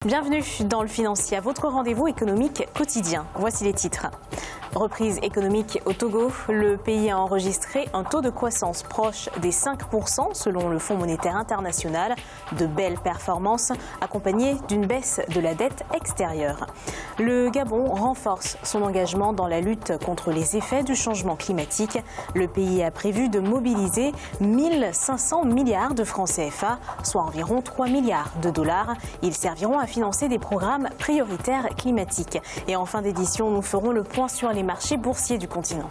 Bienvenue dans le Financier, votre rendez-vous économique quotidien. Voici les titres. Reprise économique au Togo, le pays a enregistré un taux de croissance proche des 5% selon le Fonds monétaire international. De belles performances accompagnées d'une baisse de la dette extérieure. Le Gabon renforce son engagement dans la lutte contre les effets du changement climatique. Le pays a prévu de mobiliser 1500 milliards de francs CFA, soit environ 3 milliards de dollars. Ils serviront à financer des programmes prioritaires climatiques. Et en fin d'édition, nous ferons le point sur les marchés boursiers du continent.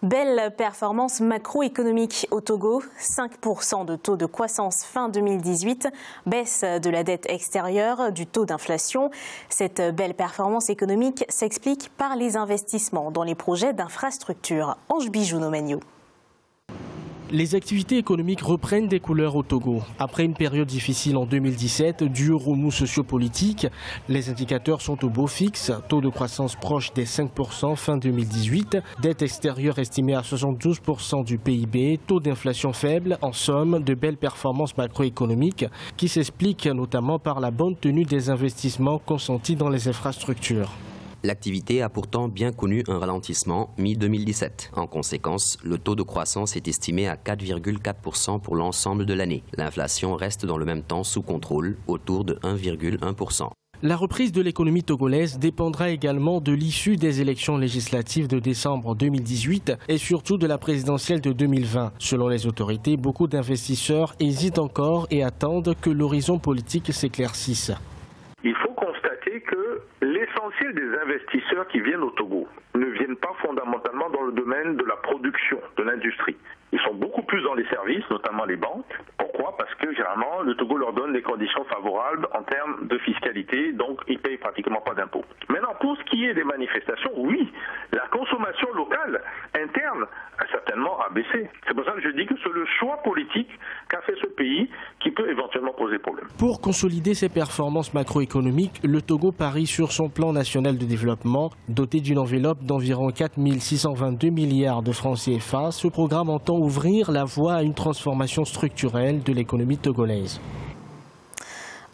Belle performance macroéconomique au Togo, 5% de taux de croissance fin 2018, baisse de la dette extérieure, du taux d'inflation. Cette belle performance économique s'explique par les investissements dans les projets d'infrastructure. Ange Bijouno Magno. Les activités économiques reprennent des couleurs au Togo. Après une période difficile en 2017, due au remous sociopolitique, les indicateurs sont au beau fixe. Taux de croissance proche des 5% fin 2018, dette extérieure estimée à 72% du PIB, taux d'inflation faible, en somme, de belles performances macroéconomiques qui s'expliquent notamment par la bonne tenue des investissements consentis dans les infrastructures. L'activité a pourtant bien connu un ralentissement mi-2017. En conséquence, le taux de croissance est estimé à 4,4% pour l'ensemble de l'année. L'inflation reste dans le même temps sous contrôle, autour de 1,1%. La reprise de l'économie togolaise dépendra également de l'issue des élections législatives de décembre 2018 et surtout de la présidentielle de 2020. Selon les autorités, beaucoup d'investisseurs hésitent encore et attendent que l'horizon politique s'éclaircisse. Il faut constater que l'essentiel des investisseurs qui viennent au Togo ne viennent pas fondamentalement dans le domaine de la production, de l'industrie. Ils sont beaucoup plus dans les services, notamment les banques. Pourquoi? Parce que généralement, le Togo leur donne des conditions favorables en termes de fiscalité, donc ils ne payent pratiquement pas d'impôts. Maintenant, pour ce qui est des manifestations, oui, la consommation locale interne a certainement baissé. C'est pour ça que je dis que c'est le choix politique qu'a fait ce pays qui peut éventuellement poser problème. Pour consolider ses performances macroéconomiques, le Togo parie sur son plan national de développement, doté d'une enveloppe d'environ 4 622 milliards de francs CFA. Ce programme entend ouvrir la voie à une transformation structurelle de l'économie togolaise.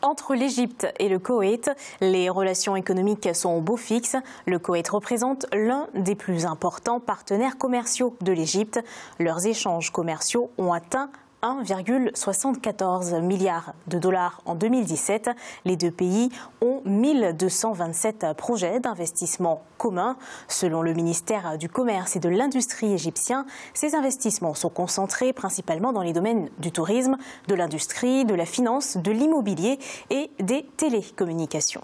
Entre l'Égypte et le Koweït, les relations économiques sont au beau fixe. Le Koweït représente l'un des plus importants partenaires commerciaux de l'Égypte. Leurs échanges commerciaux ont atteint 1,74 milliard de dollars en 2017. Les deux pays ont 1227 projets d'investissement communs. Selon le ministère du Commerce et de l'Industrie égyptien, ces investissements sont concentrés principalement dans les domaines du tourisme, de l'industrie, de la finance, de l'immobilier et des télécommunications.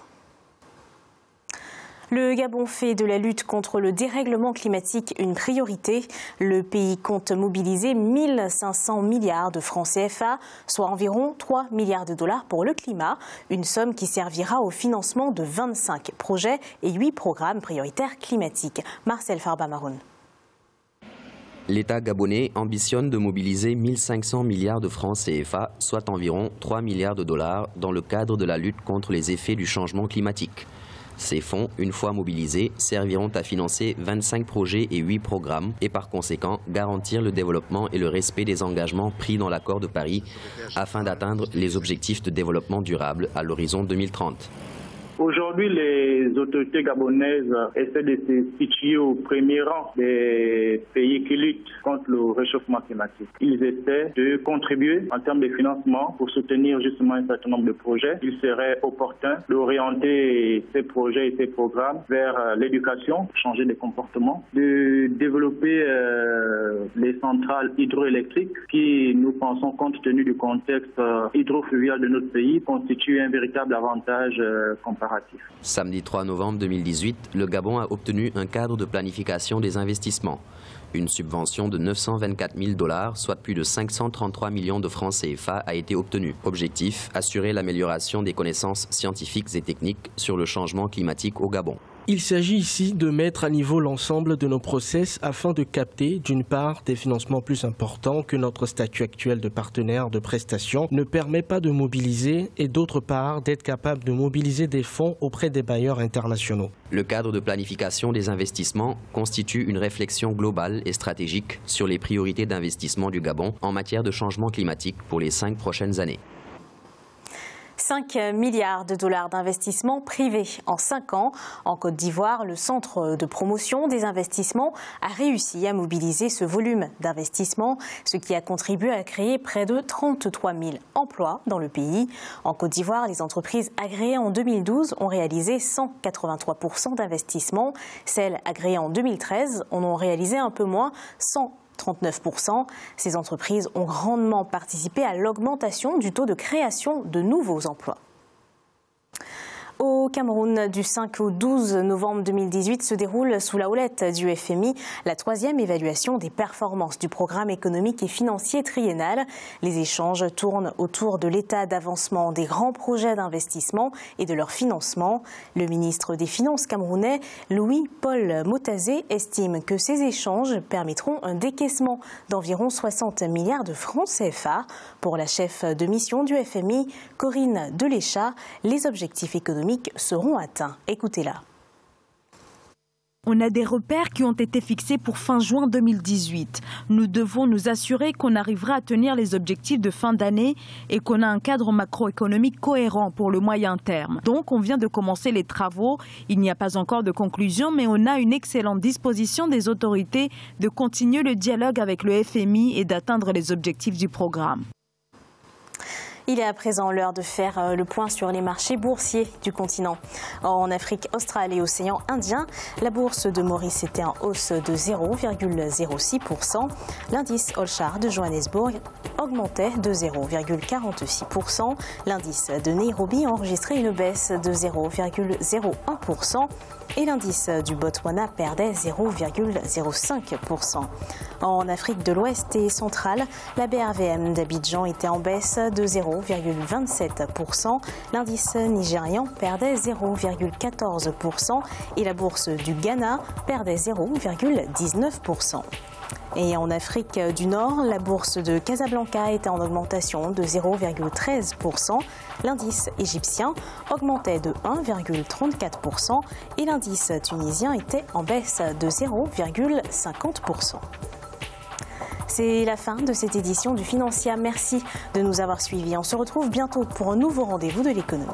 Le Gabon fait de la lutte contre le dérèglement climatique une priorité. Le pays compte mobiliser 1500 milliards de francs CFA, soit environ 3 milliards de dollars pour le climat, une somme qui servira au financement de 25 projets et 8 programmes prioritaires climatiques. Marcel Farba-Maroun. L'État gabonais ambitionne de mobiliser 1500 milliards de francs CFA, soit environ 3 milliards de dollars, dans le cadre de la lutte contre les effets du changement climatique. Ces fonds, une fois mobilisés, serviront à financer 25 projets et 8 programmes et par conséquent garantir le développement et le respect des engagements pris dans l'accord de Paris afin d'atteindre les objectifs de développement durable à l'horizon 2030. Aujourd'hui, les autorités gabonaises essaient de se situer au premier rang des pays qui luttent contre le réchauffement climatique. Ils essaient de contribuer en termes de financement pour soutenir justement un certain nombre de projets. Il serait opportun d'orienter ces projets et ces programmes vers l'éducation, changer de comportement, de développer les centrales hydroélectriques qui, nous pensons, compte tenu du contexte hydrofluvial de notre pays, constituent un véritable avantage comparatif. Samedi 3 novembre 2018, le Gabon a obtenu un cadre de planification des investissements. Une subvention de 924 000 dollars, soit plus de 533 millions de francs CFA, a été obtenue. Objectif, assurer l'amélioration des connaissances scientifiques et techniques sur le changement climatique au Gabon. Il s'agit ici de mettre à niveau l'ensemble de nos process afin de capter, d'une part, des financements plus importants que notre statut actuel de partenaire de prestation ne permet pas de mobiliser et d'autre part, d'être capable de mobiliser des fonds auprès des bailleurs internationaux. Le cadre de planification des investissements constitue une réflexion globale et stratégique sur les priorités d'investissement du Gabon en matière de changement climatique pour les 5 prochaines années. 5 milliards de dollars d'investissements privés en 5 ans. En Côte d'Ivoire, le centre de promotion des investissements a réussi à mobiliser ce volume d'investissement, ce qui a contribué à créer près de 33 000 emplois dans le pays. En Côte d'Ivoire, les entreprises agréées en 2012 ont réalisé 183% d'investissements. Celles agréées en 2013 en ont réalisé un peu moins, 139%. Ces entreprises ont grandement participé à l'augmentation du taux de création de nouveaux emplois. Au Cameroun, du 5 au 12 novembre 2018 se déroule sous la houlette du FMI la 3e évaluation des performances du programme économique et financier triennal. Les échanges tournent autour de l'état d'avancement des grands projets d'investissement et de leur financement. Le ministre des Finances camerounais, Louis-Paul Motazé, estime que ces échanges permettront un décaissement d'environ 60 milliards de francs CFA. Pour la chef de mission du FMI, Corinne Deléchat, les objectifs économiques seront atteints. Écoutez-la. On a des repères qui ont été fixés pour fin juin 2018. Nous devons nous assurer qu'on arrivera à tenir les objectifs de fin d'année et qu'on a un cadre macroéconomique cohérent pour le moyen terme. Donc on vient de commencer les travaux. Il n'y a pas encore de conclusion, mais on a une excellente disposition des autorités de continuer le dialogue avec le FMI et d'atteindre les objectifs du programme. Il est à présent l'heure de faire le point sur les marchés boursiers du continent. En Afrique australe et océan Indien, la bourse de Maurice était en hausse de 0,06%. L'indice All-Share de Johannesburg augmentait de 0,46%. L'indice de Nairobi a enregistré une baisse de 0,01%. Et l'indice du Botswana perdait 0,05%. En Afrique de l'Ouest et centrale, la BRVM d'Abidjan était en baisse de 0,27%. L'indice nigérian perdait 0,14% et la bourse du Ghana perdait 0,19%. Et en Afrique du Nord, la bourse de Casablanca était en augmentation de 0,13%. L'indice égyptien augmentait de 1,34% et l'indice tunisien était en baisse de 0,50%. C'est la fin de cette édition du Financial. Merci de nous avoir suivis. On se retrouve bientôt pour un nouveau rendez-vous de l'économie.